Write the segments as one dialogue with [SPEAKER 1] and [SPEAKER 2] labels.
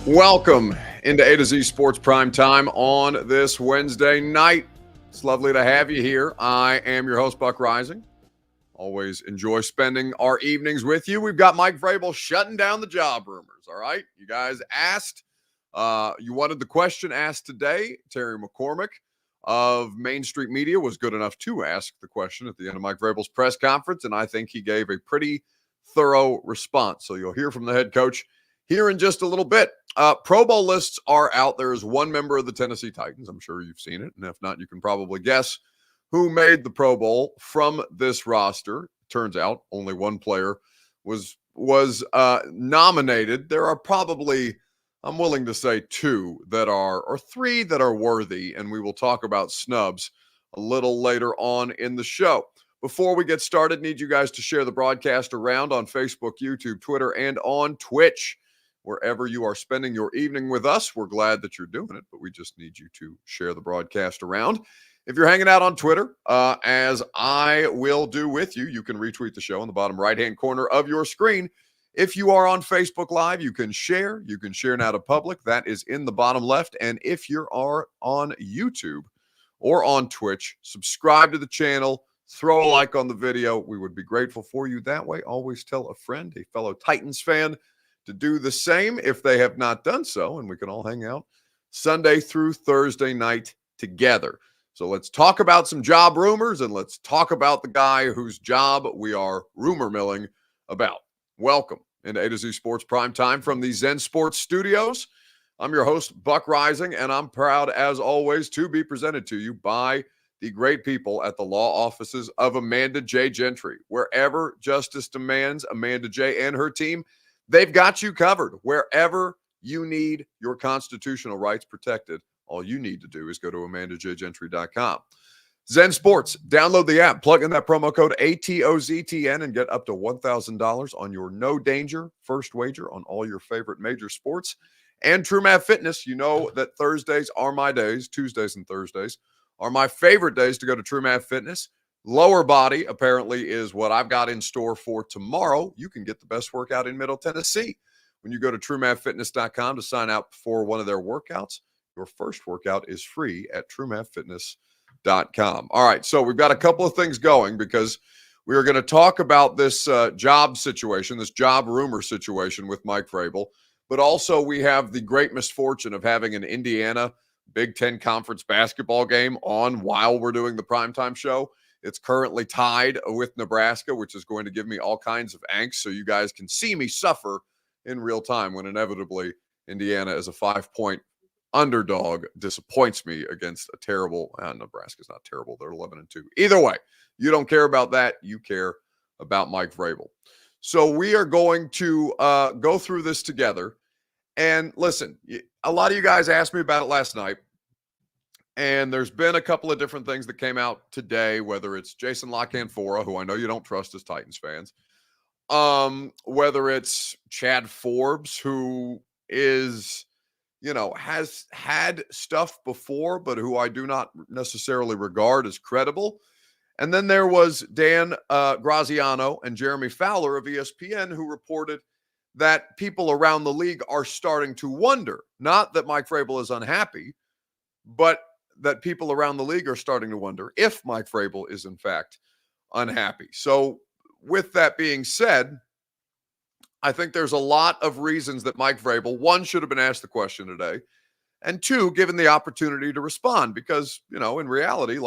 [SPEAKER 1] Welcome into A to Z Sports Prime Time on this Wednesday night. It's lovely to have you here. I am your host, Buck Rising. Always enjoy spending our evenings with you. We've got Mike Vrabel shutting down the job rumors, all right? You guys asked. You wanted the question asked today. Terry McCormick of Main Street Media was good enough to ask the question at the end of Mike Vrabel's press conference, and I think he gave a pretty thorough response. So you'll hear from the head coach here in just a little bit. Pro Bowl lists are out. There is one member of the Tennessee Titans. I'm sure you've seen it. And if not, you can probably guess who made the Pro Bowl from this roster. Turns out only one player was nominated. There are probably, I'm willing to say, three that are worthy. And we will talk about snubs a little later on in the show. Before we get started, need you guys to share the broadcast around on Facebook, YouTube, Twitter, and on Twitch. Wherever you are spending your evening with us, we're glad that you're doing it, but we just need you to share the broadcast around. If you're hanging out on Twitter, as I will do with you, you can retweet the show in the bottom right-hand corner of your screen. If you are on Facebook Live, you can share. You can share now to public. That is in the bottom left. And if you are on YouTube or on Twitch, subscribe to the channel, throw a like on the video. We would be grateful for you that way. Always tell a friend, a fellow Titans fan, to do the same if they have not done so, and we can all hang out Sunday through Thursday night together. So let's talk about some job rumors, and let's talk about the guy whose job we are rumor milling about. Welcome into A to Z Sports Prime Time from the Zen Sports Studios. I'm your host, Buck Rising, and I'm proud, as always, to be presented to you by the great people at the law offices of Amanda J. Jentry. Wherever justice demands, Amanda J. and her team, they've got you covered. Wherever you need your constitutional rights protected, all you need to do is go to amandajgentry.com. Zen Sports, download the app, plug in that promo code ATOZTN, and get up to $1,000 on your no danger first wager on all your favorite major sports. And TrueMath Fitness, you know that Thursdays are my days. Tuesdays and Thursdays are my favorite days to go to TrueMath Fitness. Lower body, apparently, is what I've got in store for tomorrow. You can get the best workout in Middle Tennessee when you go to TrueMathFitness.com to sign up for one of their workouts. Your first workout is free at TrueMathFitness.com. All right, so we've got a couple of things going because we are going to talk about this job situation, this job rumor situation with Mike Vrabel, but also we have the great misfortune of having an Indiana Big Ten Conference basketball game on while we're doing the primetime show. It's currently tied with Nebraska, which is going to give me all kinds of angst so you guys can see me suffer in real time when inevitably Indiana as a 5-point underdog disappoints me against a terrible Nebraska's not terrible. They're 11-2. Either way, you don't care about that. You care about Mike Vrabel. So we are going to go through this together. And listen, a lot of you guys asked me about it last night. And there's been a couple of different things that came out today, whether it's Jason LaCanfora, who I know you don't trust as Titans fans, whether it's Chad Forbes, who is, has had stuff before, but who I do not necessarily regard as credible. And then there was Dan Graziano and Jeremy Fowler of ESPN, who reported that people around the league are starting to wonder, not that Mike Vrabel is unhappy, but that people around the league are starting to wonder if Mike Vrabel is in fact unhappy. So with that being said, I think there's a lot of reasons that Mike Vrabel, one, should have been asked the question today, and two, given the opportunity to respond because, in reality,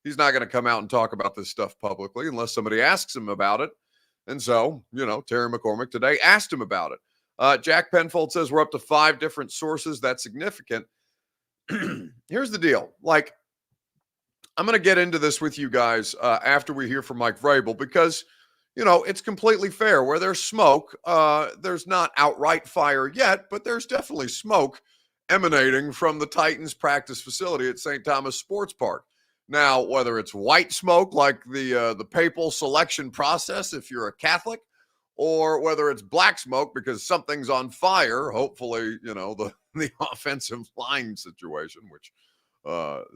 [SPEAKER 1] he's not going to come out and talk about this stuff publicly unless somebody asks him about it. And so, Terry McCormick today asked him about it. Jack Penfold says we're up to 5 different sources. That's significant. Here's the deal. I'm going to get into this with you guys after we hear from Mike Vrabel because, it's completely fair. Where there's smoke, there's not outright fire yet, but there's definitely smoke emanating from the Titans practice facility at St. Thomas Sports Park. Now, whether it's white smoke like the papal selection process if you're a Catholic, or whether it's black smoke because something's on fire, hopefully, the offensive line situation, which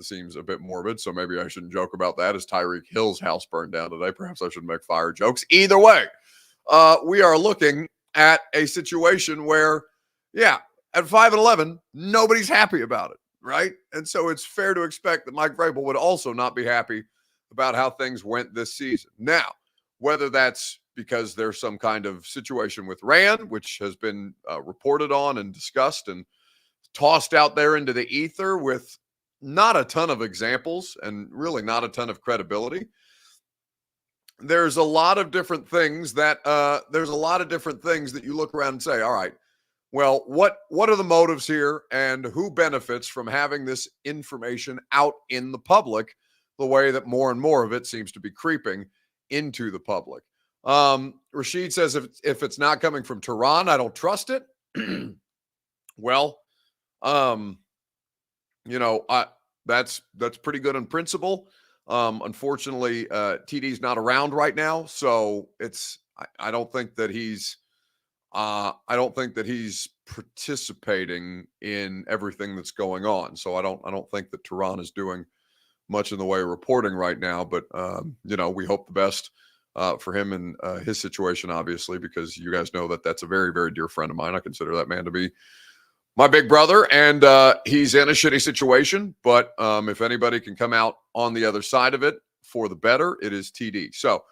[SPEAKER 1] seems a bit morbid. So maybe I shouldn't joke about that as Tyreek Hill's house burned down today. Perhaps I should make fire jokes. Either way, we are looking at a situation where, at 5-11, nobody's happy about it, right? And so it's fair to expect that Mike Vrabel would also not be happy about how things went this season. Now, whether that's because there's some kind of situation with Rand, which has been reported on and discussed and tossed out there into the ether with not a ton of examples and really not a ton of credibility. There's a lot of different things that you look around and say, all right, well, what are the motives here and who benefits from having this information out in the public the way that more and more of it seems to be creeping into the public? Rashid says if it's not coming from Tehran, I don't trust it. Well, that's pretty good in principle. Unfortunately, TD's not around right now, so I don't think that he's participating in everything that's going on. So I don't think that Tehran is doing much in the way of reporting right now. But we hope the best for him and his situation, obviously, because you guys know that that's a very, very dear friend of mine. I consider that man to be my big brother, and he's in a shitty situation. But if anybody can come out on the other side of it for the better, it is TD. So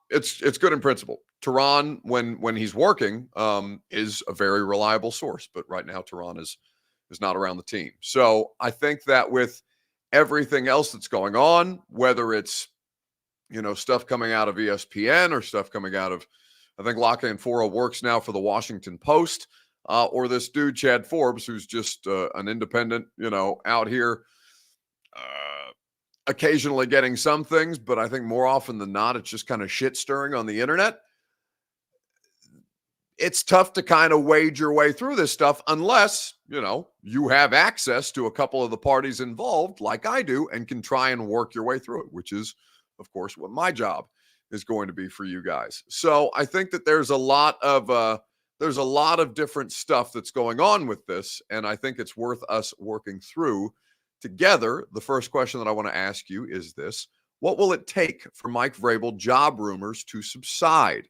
[SPEAKER 1] it's good in principle. Tehran, when he's working, is a very reliable source. But right now, Tehran is not around the team. So I think that with everything else that's going on, whether it's stuff coming out of ESPN or stuff coming out of, I think Locke Fora works now for the Washington Post, or this dude Chad Forbes, who's just an independent, out here occasionally getting some things, but I think more often than not, it's just kind of shit stirring on the internet. It's tough to kind of wade your way through this stuff unless, you have access to a couple of the parties involved like I do and can try and work your way through it, which is, of course, what my job is going to be for you guys. So I think that there's a lot of different stuff that's going on with this, and I think it's worth us working through together. The first question that I want to ask you is this: what will it take for Mike Vrabel job rumors to subside?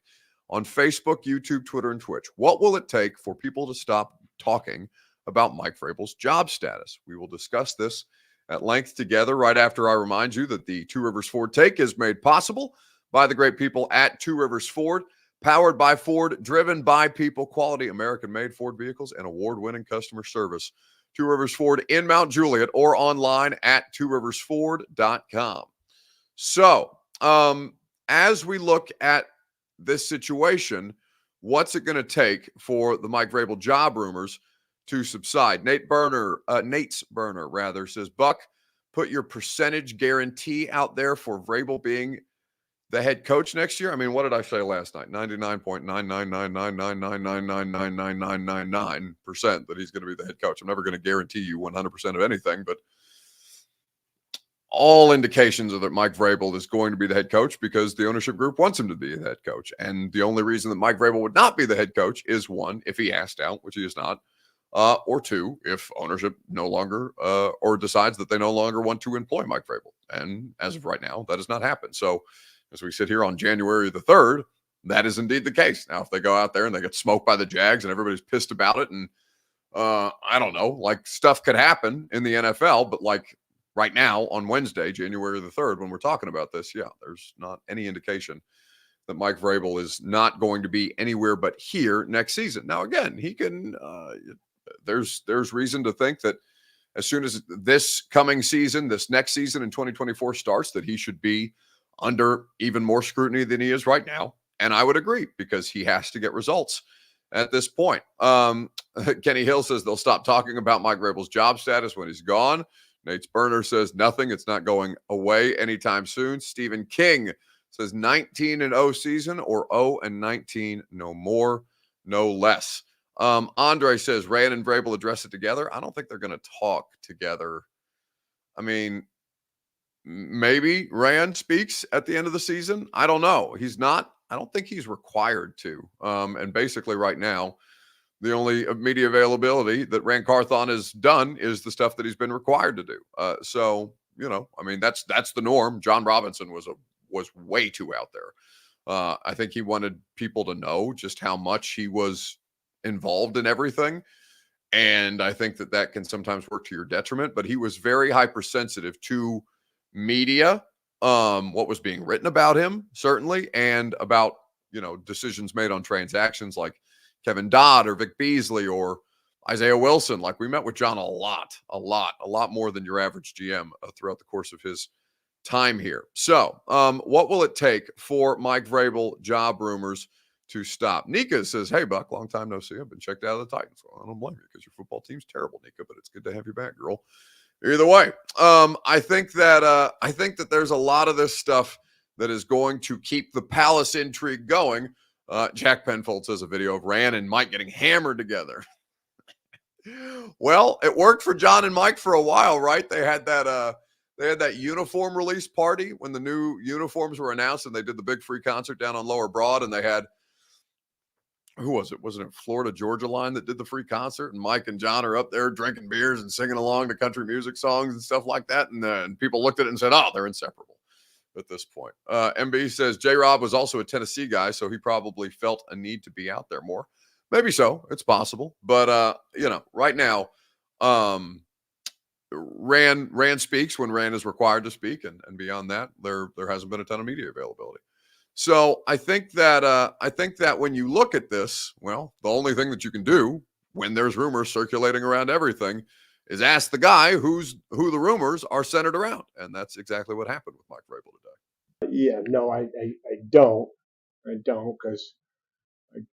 [SPEAKER 1] On Facebook, YouTube, Twitter, and Twitch, what will it take for people to stop talking about Mike Vrabel's job status? We will discuss this at length together right after I remind you that the Two Rivers Ford Take is made possible by the great people at Two Rivers Ford, powered by Ford, driven by people, quality American-made Ford vehicles, and award-winning customer service. Two Rivers Ford in Mount Juliet or online at tworiversford.com. So, as we look at this situation, what's it going to take for the Mike Vrabel job rumors to subside? Nate's Burner says, Buck, put your percentage guarantee out there for Vrabel being the head coach next year. I mean, what did I say last night? 99.99999999999% that he's going to be the head coach. I'm never going to guarantee you 100% of anything, but all indications are that Mike Vrabel is going to be the head coach because the ownership group wants him to be the head coach. And the only reason that Mike Vrabel would not be the head coach is, one, if he asked out, which he is not, or two, if ownership no longer or decides that they no longer want to employ Mike Vrabel. And as of right now, that has not happened. So as we sit here on January the 3rd, that is indeed the case. Now, if they go out there and they get smoked by the Jags and everybody's pissed about it, and I don't know, like, stuff could happen in the NFL, but like, right now, on Wednesday, January the 3rd, when we're talking about this, there's not any indication that Mike Vrabel is not going to be anywhere but here next season. Now, again, he can there's reason to think that as soon as this coming season, this next season in 2024 starts, that he should be under even more scrutiny than he is right now. And I would agree, because he has to get results at this point. Kenny Hill says they'll stop talking about Mike Vrabel's job status when he's gone. Nate's Burner says nothing. It's not going away anytime soon. Stephen King says 19-0 season, or 0-19, no more, no less. Andre says Rand and Vrabel address it together. I don't think they're going to talk together. I mean, maybe Rand speaks at the end of the season. I don't know. I don't think he's required to. And basically right now, the only media availability that Rand Carthon has done is the stuff that he's been required to do. So, I mean, that's the norm. John Robinson was way too out there. I think he wanted people to know just how much he was involved in everything. And I think that that can sometimes work to your detriment, but he was very hypersensitive to media, what was being written about him, certainly, and about, decisions made on transactions like Kevin Dodd or Vic Beasley or Isaiah Wilson. Like, we met with John a lot more than your average GM throughout the course of his time here. So, what will it take for Mike Vrabel job rumors to stop? Nika says, "Hey, Buck, long time no see. I've been checked out of the Titans." Well, I don't blame you because your football team's terrible, Nika, but it's good to have you back, girl. Either way, I think that there's a lot of this stuff that is going to keep the Palace intrigue going. Jack Penfold says a video of Rand and Mike getting hammered together. Well, it worked for John and Mike for a while, right? They had that uniform release party when the new uniforms were announced, and they did the big free concert down on Lower Broad, and they had, who was it? Wasn't it Florida Georgia Line that did the free concert? And Mike and John are up there drinking beers and singing along to country music songs and stuff like that. And people looked at it and said, "Oh, they're inseparable at this point." MB says J-Rob was also a Tennessee guy, so he probably felt a need to be out there more. Maybe so. It's possible. But, right now, Rand speaks when Rand is required to speak. And beyond that, there hasn't been a ton of media availability. So I think that when you look at this, well, the only thing that you can do when there's rumors circulating around everything is ask the guy who the rumors are centered around. And that's exactly what happened with Mike Vrabel today.
[SPEAKER 2] Yeah, no, I don't. I don't, because,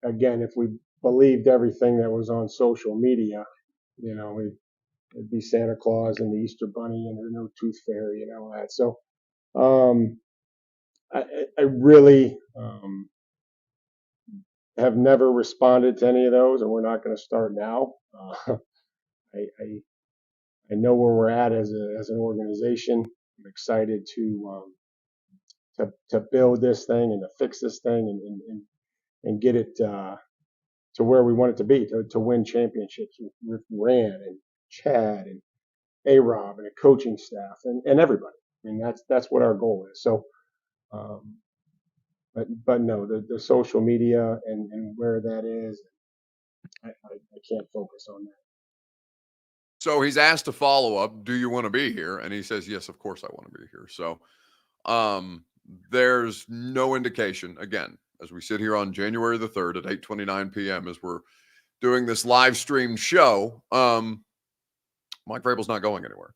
[SPEAKER 2] again, if we believed everything that was on social media, it'd be Santa Claus and the Easter Bunny and the new Tooth Fairy and all that. So, I really have never responded to any of those, and we're not going to start now. I know where we're at as an organization. I'm excited to build this thing and to fix this thing and get it to where we want it to be, to win championships with Rand and Chad and A-Rob and a coaching staff and everybody. I mean, that's what our goal is. So, but no, the social media and where that is, I can't focus on that.
[SPEAKER 1] So he's asked to follow up, "Do you want to be here?" And he says, "Yes, of course I want to be here." So there's no indication, again, as we sit here on January the 3rd at 8:29 p.m. as we're doing this live streamed show, Mike Vrabel's not going anywhere.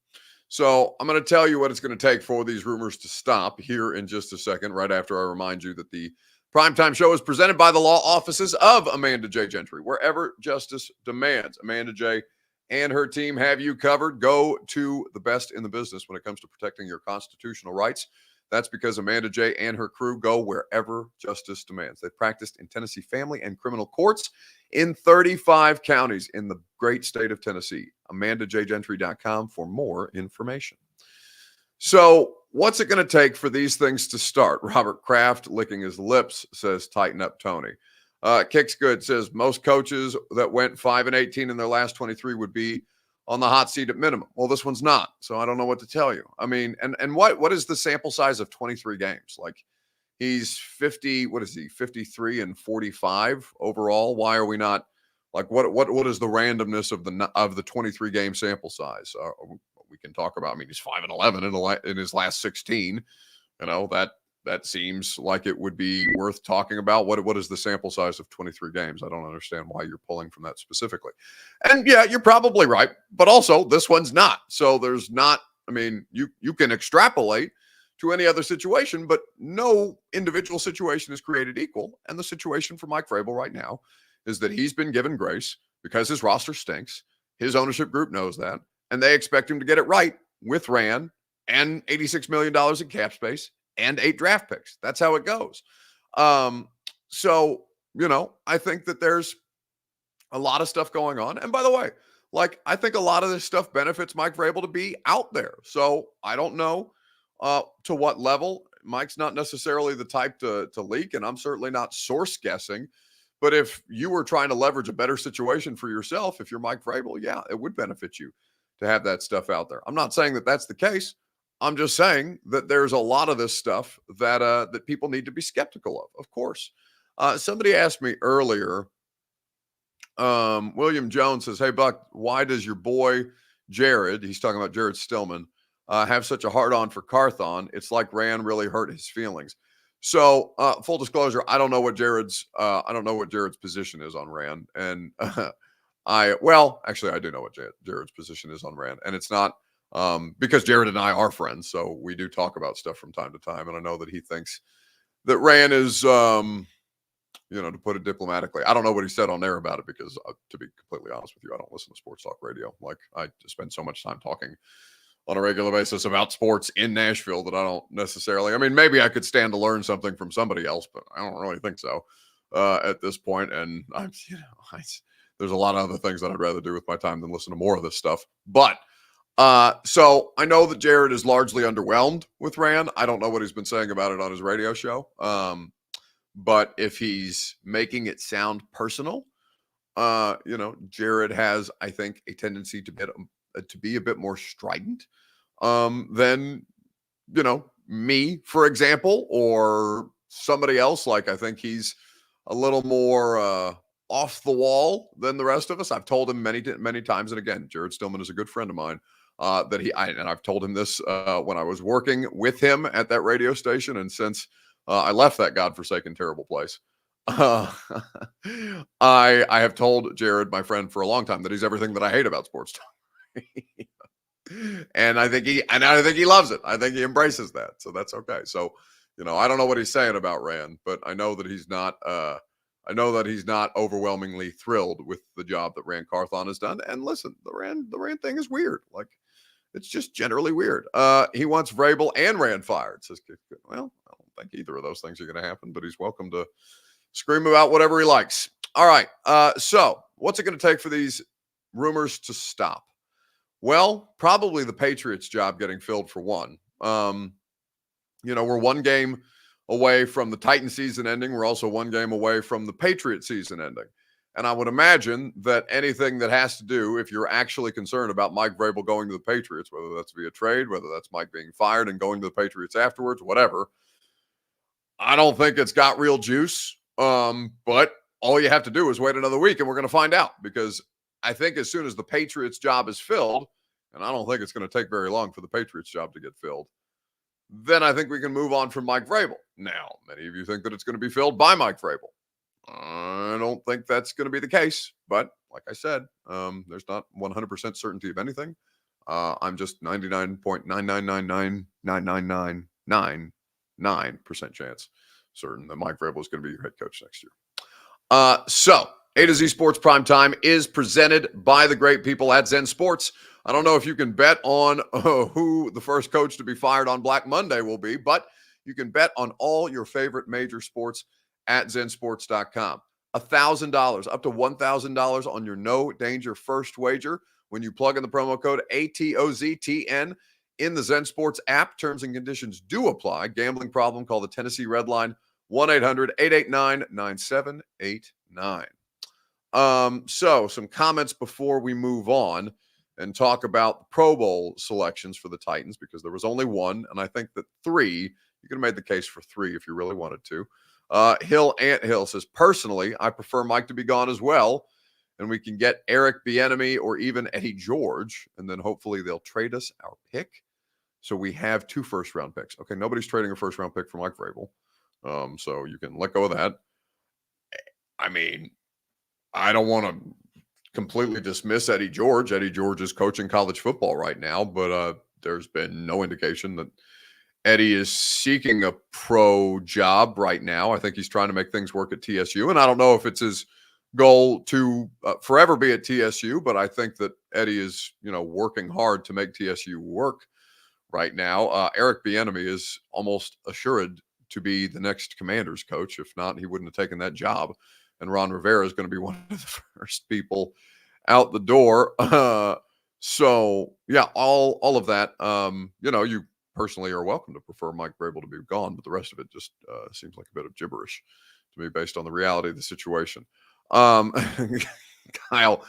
[SPEAKER 1] So I'm going to tell you what it's going to take for these rumors to stop here in just a second, right after I remind you that the primetime show is presented by the law offices of Amanda J. Gentry, wherever justice demands. Amanda J. and her team have you covered. Go to the best in the business when it comes to protecting your constitutional rights. That's because Amanda J. and her crew go wherever justice demands. They've practiced in Tennessee family and criminal courts in 35 counties in the great state of Tennessee. AmandaJGentry.com for more information. So what's it going to take for these things to start? Robert Kraft, licking his lips, says, "Tighten up, Tony." Kicks Good says, "Most coaches that went 5-18 in their last 23 would be on the hot seat at minimum." Well, this one's not. So I don't know what to tell you. I mean, and what is the sample size of 23 games? Like, he's 50, what is he, 53 and 45 overall? Why are we not, like, what is the randomness of the 23 game sample size? We can talk about, I mean, he's 5-11 in his last 16. That seems like it would be worth talking about. What is the sample size of 23 games? I don't understand why you're pulling from that specifically. And yeah, you're probably right, but also this one's not. So there's not, I mean, you can extrapolate to any other situation, but no individual situation is created equal. And the situation for Mike Vrabel right now is that he's been given grace because his roster stinks. His ownership group knows that, and they expect him to get it right with Rand and $86 million in cap space and 8 draft picks. That's how it goes. So, I think that there's a lot of stuff going on. And by the way, like, I think a lot of this stuff benefits Mike Vrabel to be out there. So I don't know to what level. Mike's not necessarily the type to leak, and I'm certainly not source guessing. But if you were trying to leverage a better situation for yourself, if you're Mike Vrabel, yeah, it would benefit you to have that stuff out there. I'm not saying that that's the case. I'm just saying that there's a lot of this stuff that people need to be skeptical of course. Somebody asked me earlier William Jones says, "Hey Buck, why does your boy Jared," he's talking about Jared Stillman, have such a hard on for Carthon? It's like Rand really hurt his feelings." So, full disclosure, I don't know what Jared's position is on Rand, and actually, I do know what Jared's position is on Rand, and it's not because Jared and I are friends, so we do talk about stuff from time to time, and I know that he thinks that Rand is to put it diplomatically. I don't know what he said on there about it because, to be completely honest with you, I don't listen to sports talk radio. Like, I spend so much time talking on a regular basis about sports in Nashville that I don't necessarily. I mean, maybe I could stand to learn something from somebody else, but I don't really think so at this point. And there's a lot of other things that I'd rather do with my time than listen to more of this stuff. But so I know that Jared is largely underwhelmed with Rand. I don't know what he's been saying about it on his radio show. But if he's making it sound personal, Jared has, I think, a tendency to be a bit more strident than, me, for example, or somebody else. Like, I think he's a little more off the wall than the rest of us. I've told him many, many times, and again, Jared Stillman is a good friend of mine. And I've told him this when I was working with him at that radio station, and since I left that godforsaken, terrible place. I have told Jared, my friend, for a long time that he's everything that I hate about sports talk, and I think he loves it. I think he embraces that, so that's okay. So, I don't know what he's saying about Rand, but I know that he's not. I know that he's not overwhelmingly thrilled with the job that Rand Carthon has done. And listen, the Rand thing is weird. Like, it's just generally weird. He wants Vrabel and Rand fired. Says, well, I don't think either of those things are going to happen, but he's welcome to scream about whatever he likes. All right. So what's it going to take for these rumors to stop? Well, probably the Patriots' job getting filled for one. We're one game away from the Titan season ending. We're also one game away from the Patriot season ending. And I would imagine that anything that has to do, if you're actually concerned about Mike Vrabel going to the Patriots, whether that's via trade, whether that's Mike being fired and going to the Patriots afterwards, whatever, I don't think it's got real juice. But all you have to do is wait another week and we're going to find out, because I think as soon as the Patriots job is filled, and I don't think it's going to take very long for the Patriots job to get filled, then I think we can move on from Mike Vrabel. Now, many of you think that it's going to be filled by Mike Vrabel. I don't think that's going to be the case, but like I said, there's not 100% certainty of anything. I'm just 99.9999999% chance certain that Mike Vrabel is going to be your head coach next year. So A to Z Sports Prime Time is presented by the great people at Zen Sports. I don't know if you can bet on who the first coach to be fired on Black Monday will be, but you can bet on all your favorite major sports at zensports.com. $1,000, up to $1,000 on your no danger first wager when you plug in the promo code ATOZTN in the Zen Sports app. Terms and conditions do apply. Gambling problem? Call the Tennessee Red Line, 1-800-889-9789. So some comments before we move on and talk about the Pro Bowl selections for the Titans, because there was only one, and I think that three, you could have made the case for three if you really wanted to. Hill says, personally, I prefer Mike to be gone as well, and we can get Eric Bieniemy or even Eddie George, and then hopefully they'll trade us our pick, so we have 2 first-round picks. Okay, nobody's trading a first-round pick for Mike Vrabel, so you can let go of that. I mean, I don't want to completely dismiss Eddie George. Eddie George is coaching college football right now, but there's been no indication that Eddie is seeking a pro job right now. I think he's trying to make things work at TSU, and I don't know if it's his goal to forever be at TSU, but I think that Eddie is, working hard to make TSU work right now. Eric Bieniemy is almost assured to be the next Commanders coach. If not, he wouldn't have taken that job. And Ron Rivera is going to be one of the first people out the door. So yeah, all of that. You personally are welcome to prefer Mike Vrabel to be gone, but the rest of it just seems like a bit of gibberish to me based on the reality of the situation. Kyle,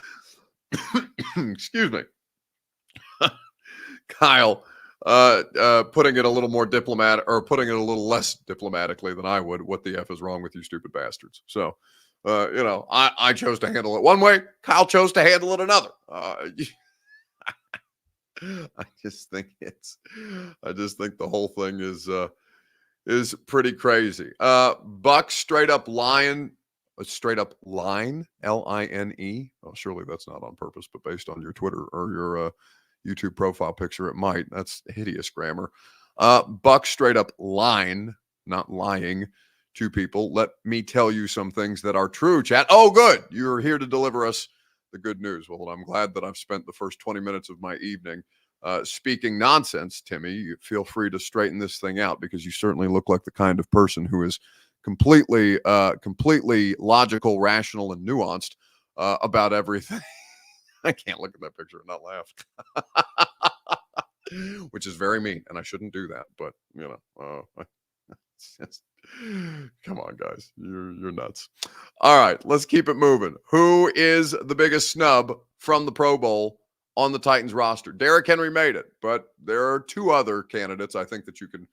[SPEAKER 1] excuse me, Kyle, putting it a little more diplomatic, or putting it a little less diplomatically than I would. What the F is wrong with you, stupid bastards? So. I chose to handle it one way. Kyle chose to handle it another. I just think the whole thing is pretty crazy. Bucks straight up line, Line. Oh, surely that's not on purpose, but based on your Twitter or your YouTube profile picture, it might. That's hideous grammar. Bucks straight up line, not lying to people. Let me tell you some things that are true, chat. Oh, good. You're here to deliver us the good news. Well, I'm glad that I've spent the first 20 minutes of my evening speaking nonsense. Timmy, you feel free to straighten this thing out, because you certainly look like the kind of person who is completely logical, rational, and nuanced about everything. I can't look at that picture and not laugh. Which is very mean, and I shouldn't do that. But come on, guys, you're nuts. All right, let's keep it moving. Who is the biggest snub from the Pro Bowl on the Titans roster? Derrick Henry made it, but there are two other candidates I think that you can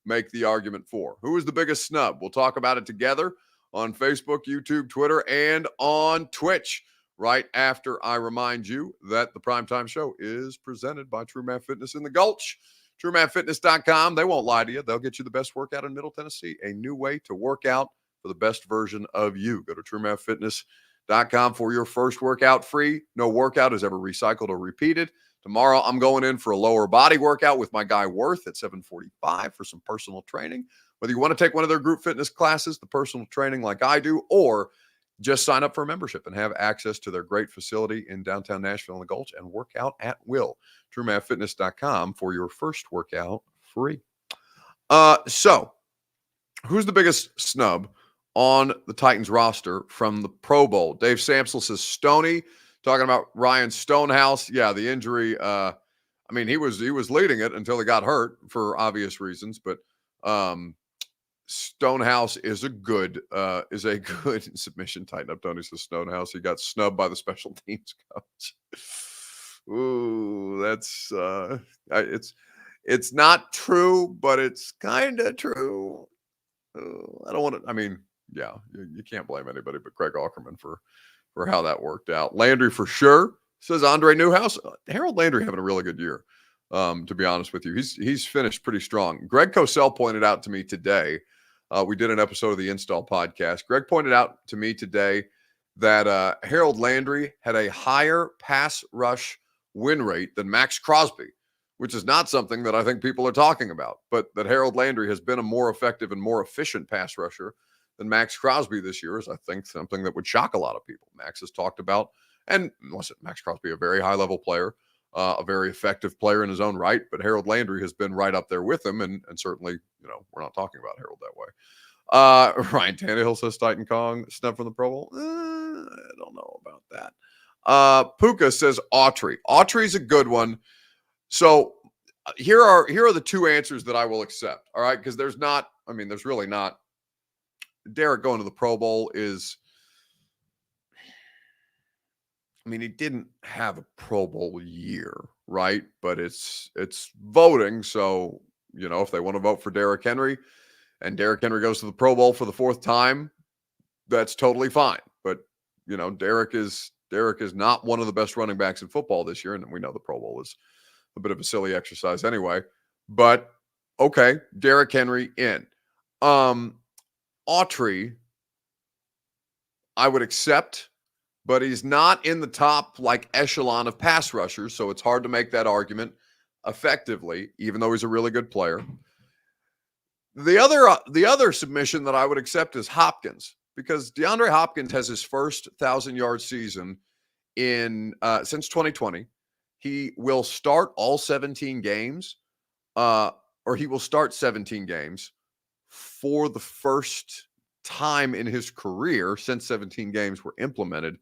[SPEAKER 1] make the argument for. Who is the biggest snub? We'll talk about it together on Facebook, YouTube, Twitter, and on Twitch, right after I remind you that the Primetime Show is presented by True Man Fitness in the Gulch. TrueManFitness.com. They won't lie to you. They'll get you the best workout in Middle Tennessee, a new way to work out for the best version of you. Go to TrueManFitness.com for your first workout free. No workout is ever recycled or repeated. Tomorrow, I'm going in for a lower body workout with my guy Worth at 7:45 for some personal training. Whether you want to take one of their group fitness classes, the personal training like I do, or just sign up for a membership and have access to their great facility in downtown Nashville in the Gulch and work out at will. TrueManFitness.com for your first workout free. So, who's the biggest snub on the Titans roster from the Pro Bowl? Dave Samsel says Stoney, talking about Ryan Stonehouse. Yeah, the injury. He was leading it until he got hurt for obvious reasons, but Stonehouse is a good submission. Tighten up, Tony says Stonehouse. He got snubbed by the special teams coach. Ooh, that's it's not true, but it's kind of true. I don't want to. You can't blame anybody but Greg Aukerman for how that worked out. Landry for sure, says Andre Newhouse. Harold Landry having a really good year. To be honest with you, he's finished pretty strong. Greg Cosell pointed out to me today. We did an episode of the Install podcast. Greg pointed out to me today that Harold Landry had a higher pass rush win rate than Max Crosby, which is not something that I think people are talking about, but that Harold Landry has been a more effective and more efficient pass rusher than Max Crosby this year is, I think, something that would shock a lot of people. Max has talked about, and listen, Max Crosby, a very high-level player, a very effective player in his own right, but Harold Landry has been right up there with him, and certainly, we're not talking about Harold that way. Ryan Tannehill says Titan Kong snub from the Pro Bowl. I don't know about that. Puka says Autry. Autry's a good one. So here are the two answers that I will accept. All right, because there's really not. Derrick going to the Pro Bowl is. He didn't have a Pro Bowl year, right? But it's voting, so if they want to vote for Derrick Henry, and Derrick Henry goes to the Pro Bowl for the fourth time, that's totally fine. But Derrick is not one of the best running backs in football this year, and we know the Pro Bowl is a bit of a silly exercise anyway. But okay, Derrick Henry in. Autry, I would accept, but he's not in the top echelon of pass rushers, so it's hard to make that argument effectively, even though he's a really good player. The other submission that I would accept is Hopkins, because DeAndre Hopkins has his first 1,000-yard season in since 2020. He will start all 17 games, or he will start 17 games for the first time in his career since 17 games were implemented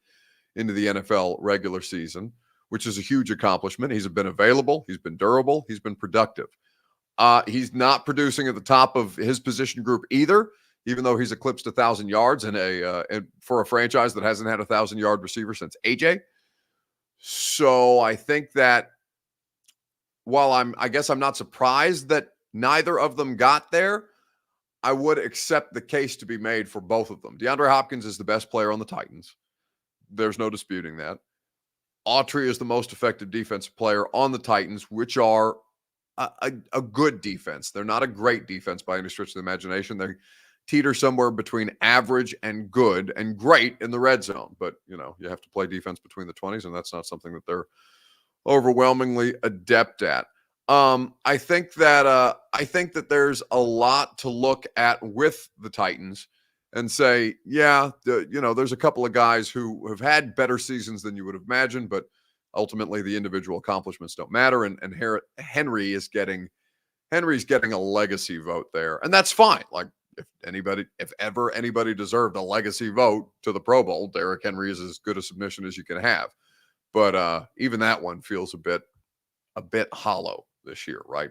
[SPEAKER 1] into the NFL regular season, which is a huge accomplishment. He's been available. He's been durable. He's been productive. He's not producing at the top of his position group either, even though he's eclipsed 1,000 yards and for a franchise that hasn't had a 1,000-yard receiver since AJ. So I think that while I guess I'm not surprised that neither of them got there, I would accept the case to be made for both of them. DeAndre Hopkins is the best player on the Titans. There's no disputing that. Autry is the most effective defensive player on the Titans, which are a good defense. They're not a great defense by any stretch of the imagination. They teeter somewhere between average and good and great in the red zone. But, you have to play defense between the 20s, and that's not something that they're overwhelmingly adept at. I think that there's a lot to look at with the Titans and say, there's a couple of guys who have had better seasons than you would have imagined, but ultimately the individual accomplishments don't matter. And Henry's getting a legacy vote there, and that's fine. Like if ever anybody deserved a legacy vote to the Pro Bowl, Derrick Henry is as good a submission as you can have. But even that one feels a bit hollow this year, right?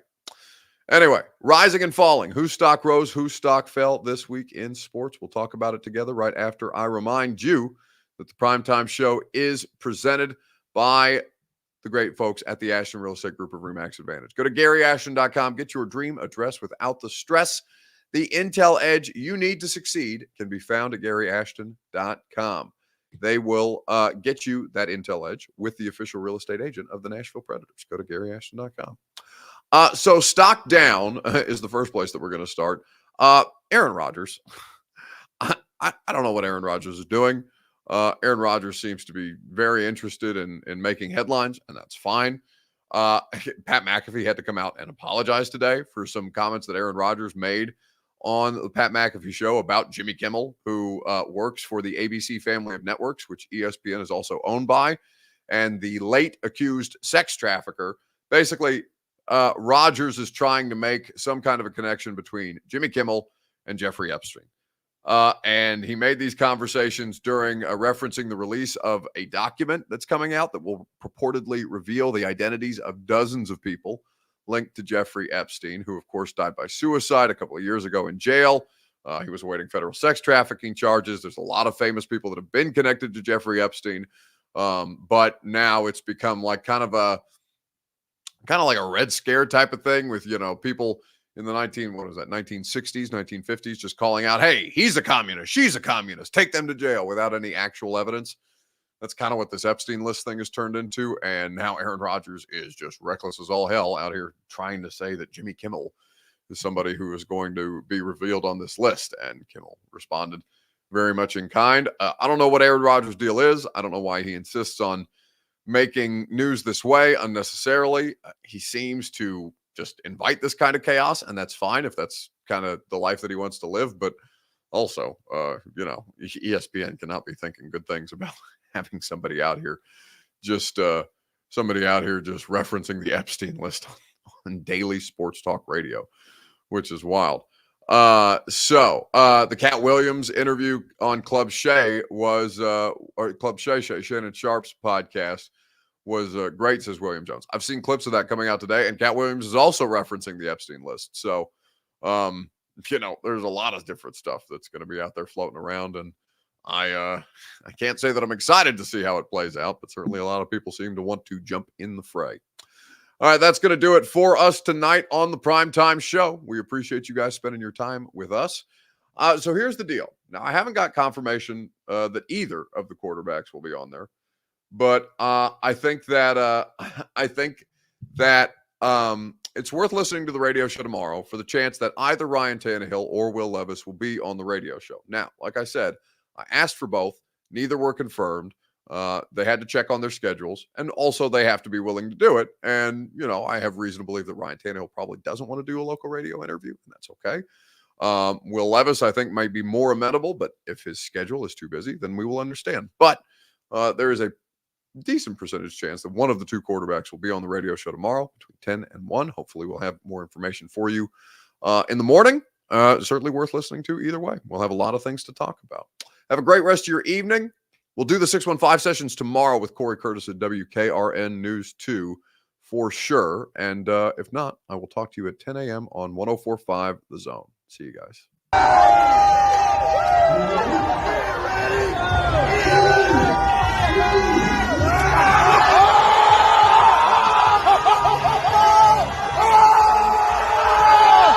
[SPEAKER 1] Anyway, rising and falling. Whose stock rose, whose stock fell this week in sports? We'll talk about it together right after I remind you that the Primetime Show is presented by the great folks at the Ashton Real Estate Group of RE/MAX Advantage. Go to GaryAshton.com. Get your dream address without the stress. The intel edge you need to succeed can be found at GaryAshton.com. They will get you that intel edge with the official real estate agent of the Nashville Predators. Go to GaryAshton.com. So stock down is the first place that we're going to start. Aaron Rodgers. I don't know what Aaron Rodgers is doing. Aaron Rodgers seems to be very interested in making headlines, and that's fine. Pat McAfee had to come out and apologize today for some comments that Aaron Rodgers made on the Pat McAfee show about Jimmy Kimmel, who works for the ABC family of networks, which ESPN is also owned by, and the late accused sex trafficker. Basically, Rodgers is trying to make some kind of a connection between Jimmy Kimmel and Jeffrey Epstein. And he made these conversations during referencing the release of a document that's coming out that will purportedly reveal the identities of dozens of people linked to Jeffrey Epstein, who, of course, died by suicide a couple of years ago in jail. He was awaiting federal sex trafficking charges. There's a lot of famous people that have been connected to Jeffrey Epstein. But now it's become like kind of like a Red Scare type of thing with, people in the 1960s, 1950s, just calling out, hey, he's a communist, she's a communist, take them to jail without any actual evidence. That's kind of what this Epstein list thing has turned into. And now Aaron Rodgers is just reckless as all hell out here trying to say that Jimmy Kimmel is somebody who is going to be revealed on this list. And Kimmel responded very much in kind. I don't know what Aaron Rodgers' deal is. I don't know why he insists on making news this way unnecessarily. He seems to just invite this kind of chaos, and that's fine if that's kind of the life that he wants to live. But also, ESPN cannot be thinking good things about having somebody out here just referencing the Epstein list on daily sports talk radio, which is wild. The Cat Williams interview on Club Shay was, or Club Shay, Shannon Sharp's podcast was great, says William Jones. I've seen clips of that coming out today, and Cat Williams is also referencing the Epstein list. So, there's a lot of different stuff that's going to be out there floating around, and I can't say that I'm excited to see how it plays out, but certainly a lot of people seem to want to jump in the fray. All right, that's going to do it for us tonight on the Primetime Show. We appreciate you guys spending your time with us. So here's the deal. Now, I haven't got confirmation that either of the quarterbacks will be on there, but I think that it's worth listening to the radio show tomorrow for the chance that either Ryan Tannehill or Will Levis will be on the radio show. Now, like I said, I asked for both. Neither were confirmed. They had to check on their schedules, and also they have to be willing to do it. And, I have reason to believe that Ryan Tannehill probably doesn't want to do a local radio interview, and that's okay. Will Levis, I think, might be more amenable, but if his schedule is too busy, then we will understand. But there is a decent percentage chance that one of the two quarterbacks will be on the radio show tomorrow between 10 and 1. Hopefully we'll have more information for you in the morning. Certainly worth listening to either way. We'll have a lot of things to talk about. Have a great rest of your evening. We'll do the 615 sessions tomorrow with Corey Curtis at WKRN News 2 for sure. And if not, I will talk to you at 10 a.m. on 104.5 The Zone. See you guys.